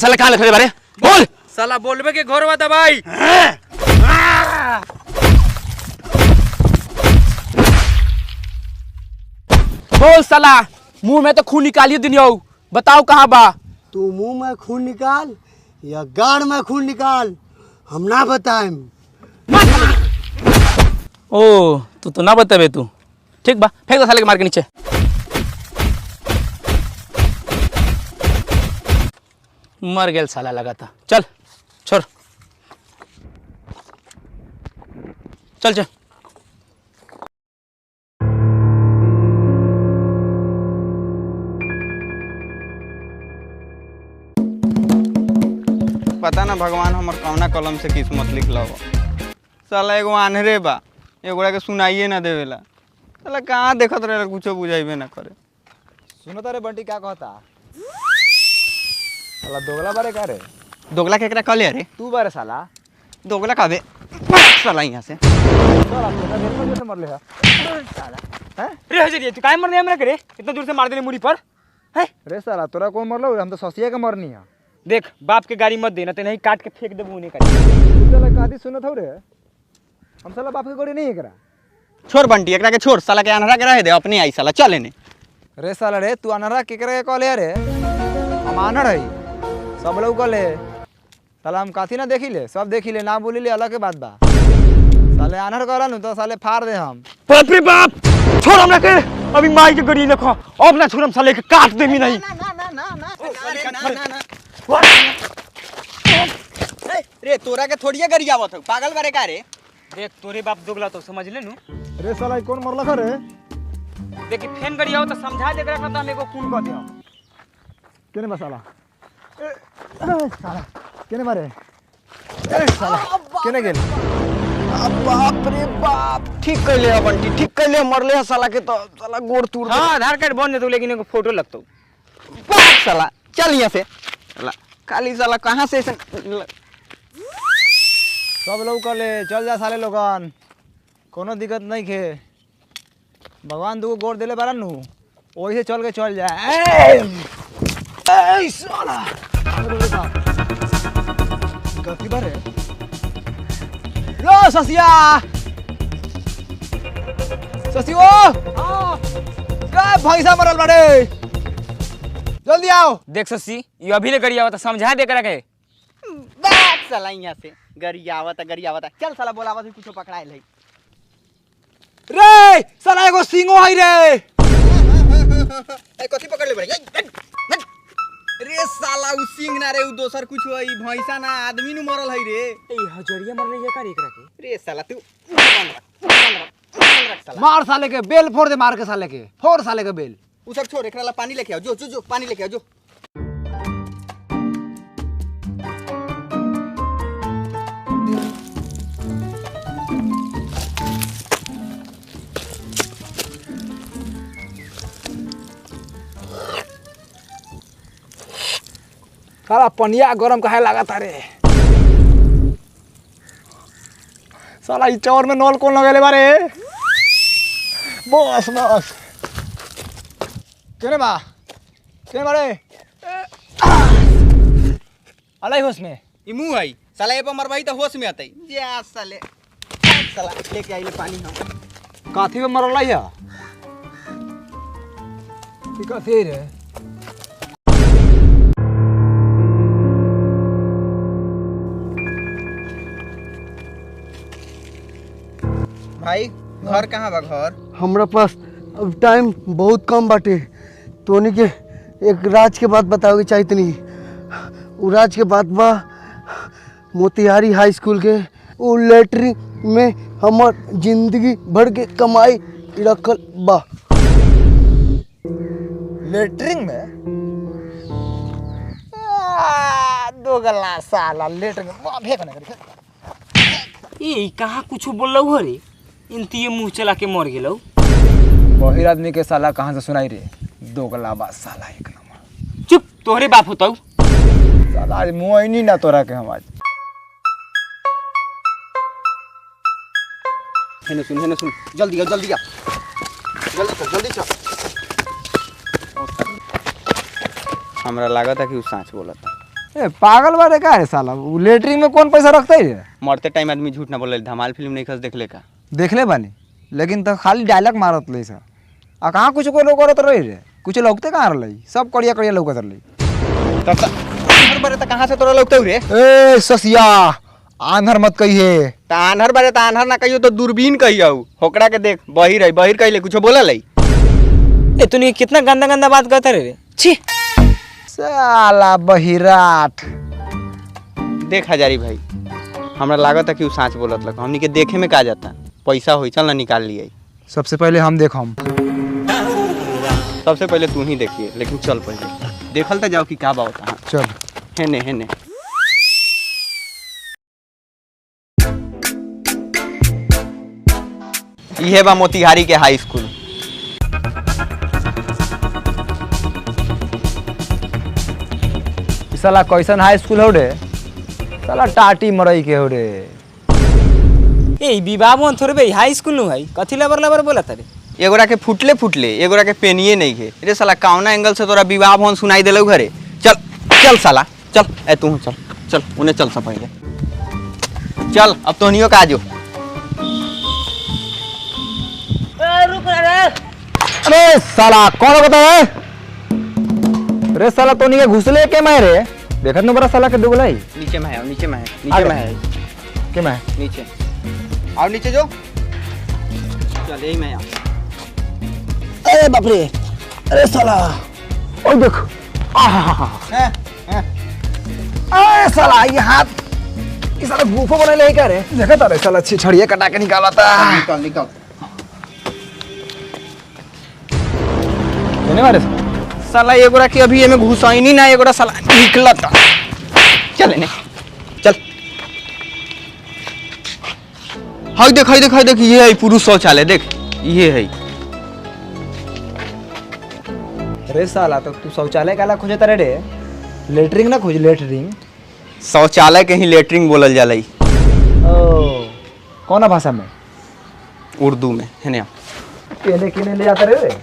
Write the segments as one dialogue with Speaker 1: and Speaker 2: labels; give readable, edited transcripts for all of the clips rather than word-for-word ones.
Speaker 1: साला कहाँ लिख रहे बारे बोल
Speaker 2: साला बोलबे के घर वादा भाई
Speaker 1: बोल साला मुंह में तो खून निकालिए दुनिया बताओ कहाँ बा
Speaker 3: तू मुंह में खून निकाल या गाड़ में खून निकाल हम ना बताएं।
Speaker 1: ओ तू तो ना बताबे तू ठीक बा फेंक दो साले के मार के नीचे मर गेल साला लगा था चल छोड़ चल चल
Speaker 2: पता ना भगवान हमर कौना कलम से किस्मत लिखल साला एगो आन्हरे बा एगोड़ा के सुनाइए ना देवेला साला कहाँ देखत रहे कुछो बुझाइबे ना करे
Speaker 4: सुनो तारे बंटी क्या कहता साला दोगला बारे का रे
Speaker 2: दोगला केकरा कहले अरे
Speaker 4: तू बारे साला
Speaker 2: दोगला कहबे साला यहाँ से
Speaker 4: साला तोरा घर पर कैसे मरले है साला हैं
Speaker 5: रे हजरिया तू काहे मरने हमरा करे इतना दूर से मार देने मुड़ी पर है
Speaker 4: रे साला तोरा कौन मरलो हम तो ससिया के मरनी है
Speaker 5: देख बाप के गाड़ी मत देना ते नहीं काट के फेंक देबू उन्हें का
Speaker 4: तू साला कादी सुनत हो रे हम साला बाप के गोड़ी नहीं एकरा
Speaker 2: छोड़ बंटी एकरा के छोड़ साला के अनहरा के रहे दे अपने आई साला चल एने
Speaker 4: रे साला रे तू अनहरा केकरा के कहले रे हम आनर हई सब लोग कहले साला हम काथी ना देखी ले सब देखी ले ना बोली ले अलग के बात बा साले आनर कहला नु तो साले फाड़ दे हम
Speaker 5: बाप रे बाप छोड़ हमरा के अभी माई के गड़ी देखो अब ना छोड़म साले के काट देमी नहीं
Speaker 2: रे तोरा के थोड़िए गरियावत हो पागल बारे का रे
Speaker 5: देख तोरे बाप दोगला तो समझ ले नु
Speaker 4: रे साला कौन मरला खा रे
Speaker 5: देख फैन गड़ी आओ तो समझा दे करा हम एगो खून कर दे
Speaker 4: केने बा साला साला केने मारे साला केने गेल
Speaker 2: बाप रे बाप ठीक कैले है बंटी ठीक कैले मरले है साला के तो साला गोड़ तोड़
Speaker 5: हां आधार कार्ड बन जेतो लेकिन एगो फोटो लगतो
Speaker 2: बाप साला चल यहाँ से साला खाली साला कहाँ से
Speaker 4: सब लोग कहले चल जा साले लोगन कोनो दिक्कत नहीं खे भगवान दूगो गोड़ देले बारन नु वही से चल के चल जा ए साला गलती बारे यो ससिया ससियो हां का भैंसा मरल बाड़े जल्दी आओ
Speaker 5: देख ससी ये अभी ले गड़ी आओ तो समझा दे करा के
Speaker 2: बाप साला यहाँ से गरियावत चल साला बोलावत ही कुछो पकड़ाए ले
Speaker 4: रे साला एगो सिंगो है रे
Speaker 2: ए कथि पकड़ ले बड़े रे साला उ सिंह ना रे उ दोसर कुछ है भैंसा ना आदमी नु मरल है रे
Speaker 5: ए हजरिया मरले ये का एकरा के
Speaker 2: रे साला तू साला
Speaker 4: मार साले के बेल फोड़ दे मार के साले के फोड़ साले के बेल
Speaker 2: उ सब छोड़ एकरा ला पानी लेके आओ जो पानी लेके आओ जो
Speaker 4: साला पनिया गरम काहे लागत रे साला ई चौर में नल कौन लगेले बारे बस बस केने बारे अलाई होश में
Speaker 2: ई मुंह है साला ए पर मरवाई तो होश में आतई जा साले साला लेके आइले पानी हम
Speaker 4: काथी में मरला या ठीक है फिर
Speaker 2: भाई घर कहाँ बा घर
Speaker 3: हमरा पास अब टाइम बहुत कम बाटे तोनी के एक राज के बात बताओगे चाहिए नहीं उ राज के बात बा मोतिहारी हाई स्कूल के उ लेटरिन में हमर जिंदगी भर के कमाई रखल बा
Speaker 4: लेटरिंग में दो गला साला लेटरिंग में फेंक ना कर
Speaker 5: ए कहाँ कुछ बोललो हो रे इनती मुंह चला के मर गेलो
Speaker 4: बहिर आदमी के साला कहाँ से सुनाई रे दो गला बा साला एक नंबर
Speaker 5: चुप तोहरे बाप होताऊ
Speaker 4: साला आज मुँह नहीं ना तोरा के हम आज
Speaker 2: है ना सुन जल्दी आ जल्दी चल हमरा लागत है कि उ सांच बोलता
Speaker 4: ए पागल बारे का है साला, वो लेटरिन में कौन पैसा रखता है रे?
Speaker 2: मरते टाइम आदमी झूठ ना बोले। धमाल फिल्म नहीं खस देखले का?
Speaker 4: देख ले बानी, लेकिन तो खाली डायलॉग मारत ले सा। आ कहाँ कुछ को लोग करत रही रे, कुछ लौकते कहाँ रही, सब कड़िया कड़िया लौकत रही।
Speaker 2: आन्हर बारे त कहाँ से तोरा लौकते रे?
Speaker 4: ए ससिया आन्हर मत कहिए।
Speaker 2: त आन्हर बारे त आन्हर ना कहियो तो दूरबीन कहियो। होकड़ा के देख बहिर कहिले कुछ बोला लई।
Speaker 5: ए तूने कितना गंदा गंदा बात करता रे? छी
Speaker 4: साला बहिराट।
Speaker 2: देख हजारी भाई, हमरा लागत है कि उ सांच बोलत लग। हमनी के देखे में का जाता, पैसा होई चल ना निकाल लिए।
Speaker 4: सबसे पहले हम देखम।
Speaker 2: सबसे पहले तू ही देखिए, लेकिन चल पहले देखल तो जाओ कि का बा होता।
Speaker 4: चल
Speaker 2: हेने हेने ये बा मोतिहारी के हाई स्कूल।
Speaker 4: साला कैसन हाई स्कूल हो रे? साला टाटी मरई के हो रे।
Speaker 5: ए विवाह मोहन थोड़े भाई हाई स्कूल नु भाई कथी लबर लबर बोला तारे?
Speaker 2: एगोरा के फुटले एगोरा के पेनिए नहीं है रे साला। कौना एंगल से तोरा विवाह भवन सुनाई देलौ घरे? चल चल साला चल। ए तू चल चल उन्हें चल सा पहले चल। अब तोहनियो का आजो।
Speaker 4: अरे साला कौन बता है? रे साला तो नहीं घुसले के मैं रे? देखत न बड़ा साला के दुगलाई।
Speaker 2: नीचे में है, नीचे में है, नीचे में है।
Speaker 4: के मैं
Speaker 2: नीचे और नीचे जो चल यही मैं।
Speaker 3: अरे बाप रे, अरे साला,
Speaker 4: ओ देख अरे साला ये हाथ, ये साला गुफा बना ले क्या रे? देखा रे साला छड़िया कटा के निकाला था।
Speaker 2: निकल निकल
Speaker 4: देने वाले
Speaker 2: साला एगोरा के अभी एमे घुसाई नहीं ना, एगोरा साला निकलता। चल ने चल। हाय देख हाय देख हाय देख, ये है पुरुष शौचालय। देख ये है।
Speaker 4: अरे साला तो तू शौचालय काला खोजता रे? लेटरिंग ना खोज, लेटरिंग
Speaker 2: शौचालय के ही लेटरिंग बोलल जाला।
Speaker 4: ओ कौन भाषा में?
Speaker 2: उर्दू में है ना।
Speaker 4: केने केने ले जाता रे?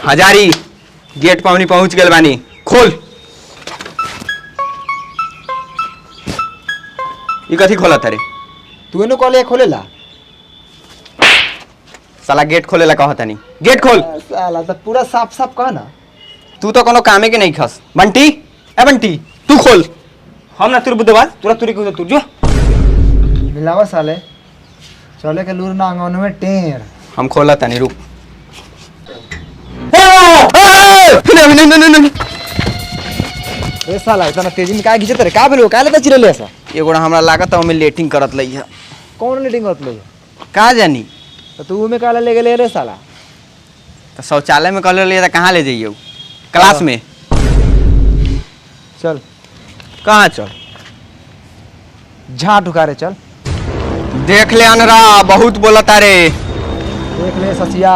Speaker 2: हजारी गेट पावनी पहुंच गए बानी, खोल। ये कथी खोला तारे?
Speaker 4: तू इनो कॉलेज खोलेला?
Speaker 2: साला गेट खोलेला कहता नहीं, गेट खोल।
Speaker 4: साला तो पूरा साफ साफ कह ना।
Speaker 2: तू तो कोनो कामे के नहीं खस। बंटी ए बंटी तू खोल।
Speaker 5: हम ना तुर बुद्धवार तुरा तुरी को तू जो
Speaker 4: मिलावा साले, चले के लूर ना आंगन में टेर।
Speaker 2: हम खोला था नहीं, रुक। नहीं नहीं नहीं नहीं।
Speaker 4: ए साला इतना तेजी में काहे खींचत रे? का भेलो? काहे लेता चिरले ऐसा?
Speaker 2: एगोड़ा हमरा लागत है ओमे लेटिंग करत लई है।
Speaker 4: कौन लीडिंग करत लो?
Speaker 2: का जानी?
Speaker 4: तो तू में काला ले गेले रे साला?
Speaker 2: तो शौचालय में कॉलर लिया था, कहाँ ले जाइए? क्लास में।
Speaker 4: चल
Speaker 2: कहाँ चल?
Speaker 4: झाट उठा रे चल।
Speaker 2: देख ले अनरा, बहुत बोलता रे।
Speaker 4: देख ले ससिया,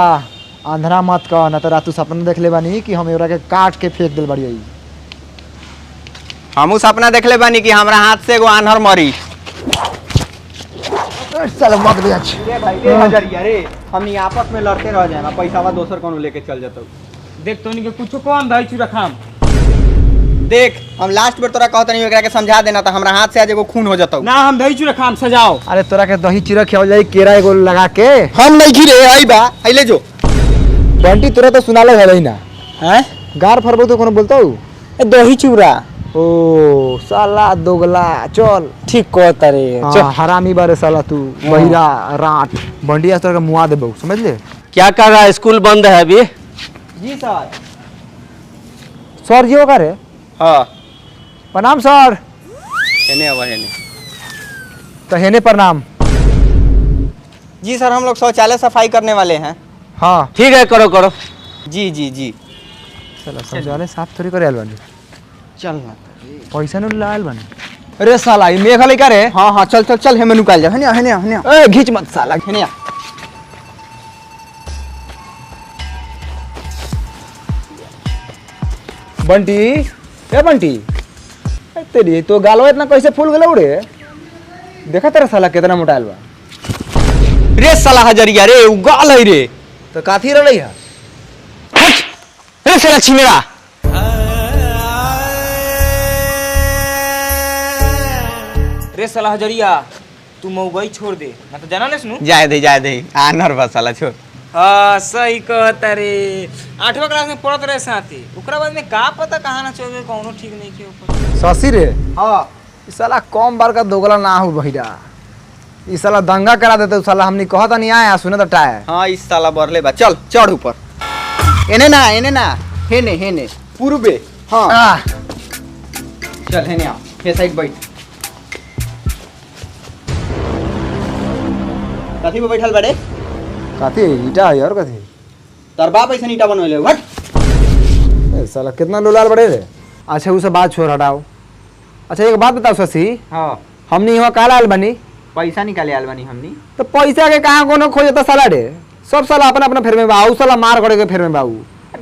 Speaker 4: अंधरा मत कह, न तो रातू सपना देख ले बानी कि हम एवरा के काट के फेंक दिल बड़ी।
Speaker 2: हमू सपना देख ले बानी कि हमरा हाथ से एगो आन्हर मरी।
Speaker 4: चल मत भी अच्छी।
Speaker 2: रे हम आपस में लड़ते रह जाए, पैसा दोसर कोनो लेके चल जाता।
Speaker 5: देख तोनी के कुछ कौन दाई चुरा खाम।
Speaker 2: देख हम लास्ट बार तोरा कहता नहीं, एकरा के समझा देना था। हमरा हाथ से आज एगो खून हो जाता।
Speaker 5: ना हम दही चुरा खाम, सजाओ।
Speaker 4: अरे तोरा के दही चिरा खियावल जाई, केरा एगो लगा के।
Speaker 2: हम नहीं खिरे आई बा, आई ले जो।
Speaker 4: बंटी तोरा तो सुनाले है ना?
Speaker 5: हैं?
Speaker 4: गार फरबो तो कोनो बोलता हूँ?
Speaker 5: ए दही चुरा।
Speaker 4: ओ साला दोगला, चल।
Speaker 5: ठीक कहता रे।
Speaker 4: हाँ, हरामी बारे साला तू, बहिरा राट। बंटी आज तोरा के मुआ दे बहु, समझ ले?
Speaker 1: क्या कर रहा है? स्कूल बंद है अभी।
Speaker 2: जी सर।
Speaker 4: सर जी का रे?
Speaker 2: हाँ
Speaker 4: प्रणाम सर।
Speaker 2: हेने अब हेने।
Speaker 4: तो हेने प्रणाम।
Speaker 2: जी सर, हम लोग शौचालय सफाई करने वाले हैं।
Speaker 4: हाँ
Speaker 1: ठीक है, करो करो।
Speaker 2: जी जी जी।
Speaker 4: चलो शौचालय साफ थोड़ी करे आयल बानी,
Speaker 2: चल ना।
Speaker 4: पैसा न लायल बानी। अरे साला ये मेघ लेकर रे?
Speaker 2: हाँ हाँ चल चल चल, हेमे निकाल जा। हेने हेने हेने
Speaker 4: ए घीच मत साला।
Speaker 2: हेने।
Speaker 4: बंटी ए बंटी, ए तेरी तो गालवा इतना कैसे फूल गेलो रे? देखा तेरा साला कितना मोटाइल बा।
Speaker 2: रे साला हजरिया रे, उगाल है रे।
Speaker 4: तो काथी रही है?
Speaker 2: रे साला छिमेरा।
Speaker 6: रे साला हजरिया तू मऊगई छोड़ दे ना तो जाना ले सुनू
Speaker 2: जाए दे आनर बा साला छोड़।
Speaker 6: हाँ सही कहता रे 8वीं क्लास में पढ़त रहे साथी ओकरा बाद में का पता कहाँ ना चल गए कौनो ठीक नहीं के ऊपर।
Speaker 4: शशि रे हाँ इस साला कम बार का दोगला ना हो भैया इस साला दंगा करा देते साला हमने कहता नहीं आया सुने तो टाय।
Speaker 2: हाँ इस साला बरले बा चल चढ़ ऊपर। एने ना हेने पूर्वे। हाँ चल हेने आ हे साइड बैठ। कथी पे बैठल बड़े?
Speaker 4: कथी ईटा है और कथी
Speaker 2: तार बाप ऐसा ईटा बनवले हट।
Speaker 4: ए, साला कितना लोलाल बड़े रे। अच्छा उसे बात छोड़ हटाओ। अच्छा एक बात बताओ शशि
Speaker 2: हाँ
Speaker 4: हमने यहाँ काला आल बनी
Speaker 2: पैसा निकाले आल बानी हमनी।
Speaker 4: तो पैसा के कहाँ कोनो खोजता साला रे सब साला अपना अपना फेर में बाऊ साला मार करे के फेर में बाऊ।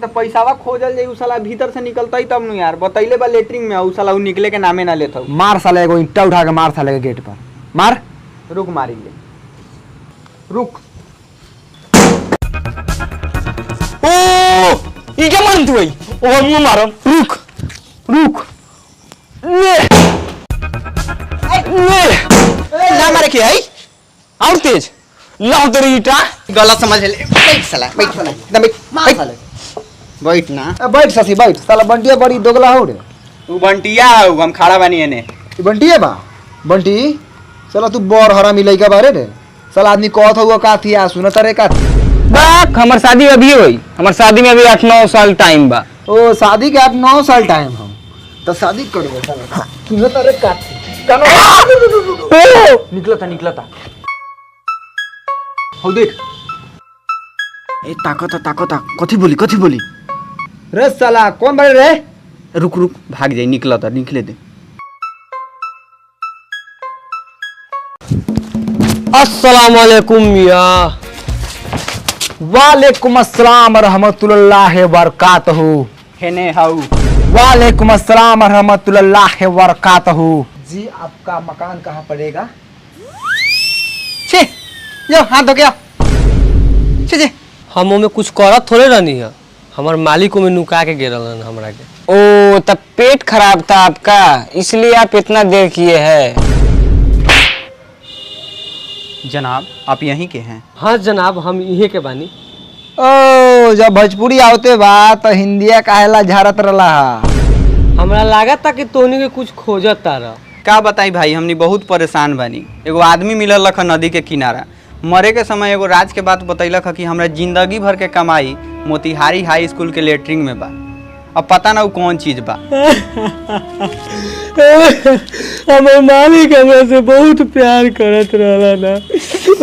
Speaker 2: तो पैसावा खोजल जाई उ साला भीतर से निकलता ही तब नु यार बतैले बा लेटरिंग में उ साला उ निकले के नामे ना लेत हउ।
Speaker 4: मार साला एगो ईंटा उठा के मार साले के गेट पर मार।
Speaker 2: रुक मारी ले रुक।
Speaker 5: ओ ई क्या मान तू भाई ओ मुंह मारो रुक ले
Speaker 2: ना मारे के आई
Speaker 5: और तेज लाओ तेरी ईटा।
Speaker 2: गलत समझ ले बैठ साला बैठ साला एकदम बैठ साला बैठ ना।
Speaker 4: बैठ शशि बैठ साला बंटिया बड़ी दोगला हो रे।
Speaker 2: तू बंटिया हउ हम खड़ा बानी एने।
Speaker 4: ई बंटिया बा बंटी साला तू बर हरा मिलई का बारे रे साला आदमी कहत हुआ का थी आ सुनत रे का
Speaker 5: बाक हमर शादी अभी होई हमर शादी में अभी 8-9 साल टाइम बा।
Speaker 4: ओ शादी के 8-9 साल टाइम हम तो शादी करबे साला सुनत रे का थी
Speaker 6: निकला था
Speaker 2: हउ देख ए ताकत कथी बोली
Speaker 4: रे साला कौन बड़े रे।
Speaker 2: रुक भाग जाई निकले दे।
Speaker 5: अस्सलाम वालेकुम मियां।
Speaker 4: वालेकुम अस्सलाम रहमतुल्लाहि व बरकातहू।
Speaker 2: हेने हउ
Speaker 4: वालेकुम अस्सलाम रहमतुल्लाहि व बरकातहू। जी आपका मकान कहाँ पड़ेगा?
Speaker 2: छे यो हाथ धो गया छे
Speaker 7: हम में कुछ करत थोड़े रहनी है हमार मालिक में नुका के गिरल हमरा के।
Speaker 6: ओ तब पेट खराब था आपका इसलिए आप इतना देर किए हैं।
Speaker 2: जनाब आप यहीं के हैं?
Speaker 7: हाँ जनाब हम इहे के बानी।
Speaker 4: ओ जब भोजपुरी आवते बा तो हिंदिया काहेला झारत रला।
Speaker 7: हमरा लागत था कि तोनी के कुछ खोजत तारा।
Speaker 2: का बताई भाई हमनी बहुत परेशान बानी। एगो आदमी मिलल लख नदी के किनारा मरे के समय एगो राज के बात बतैलक कि हमरा जिंदगी भर के कमाई मोतिहारी हाई स्कूल के लेटरिंग में बा। अब पता ना वो कौन चीज बा।
Speaker 7: हमारे मालिक हमरा से बहुत प्यार करत रहला ना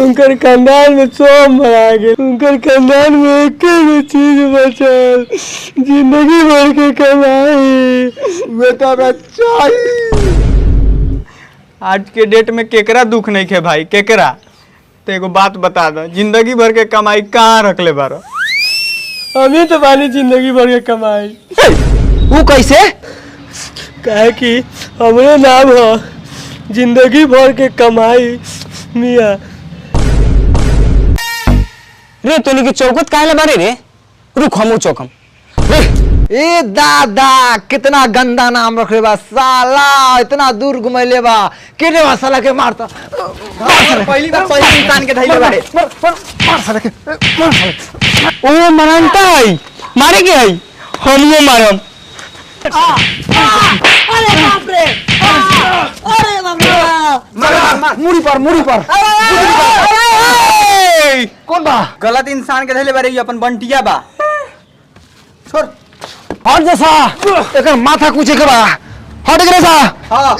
Speaker 7: उनकर खानदान में सब मरा गए उनकर खानदान में एक चीज बचल जिंदगी भर के कमाई
Speaker 4: बेटा बच्चा
Speaker 2: आज के डेट में केकरा दुख नहीं खे भाई केकरा। तो एगो बात बता दो जिंदगी भर के कमाई कहाँ रखले बारो?
Speaker 7: हमें तो बानी जिंदगी भर के कमाई।
Speaker 4: वो कैसे?
Speaker 7: काहे कि हमरे नाम हो जिंदगी भर के कमाई मियाँ।
Speaker 6: रे तोनी के चौकत काहे बारे रे रुक हमू चौकम।
Speaker 4: ए दादा कितना गंदा नाम रख ले बा साला इतना दूर घुमैले बा केने बा साला के मारता
Speaker 2: पहली बार सही इंसान के धैले बारे।
Speaker 4: मार साला के मार साला।
Speaker 5: ओ मानता है मारे के है हमो मारम।
Speaker 3: अरे बाप रे
Speaker 4: मुड़ी पर कौन बा?
Speaker 2: गलत इंसान के धैले बारे ये अपन बंटिया बा।
Speaker 4: छोड़ हट जैसा एक माथा कुछ के बा हट गए सा।
Speaker 2: हाँ।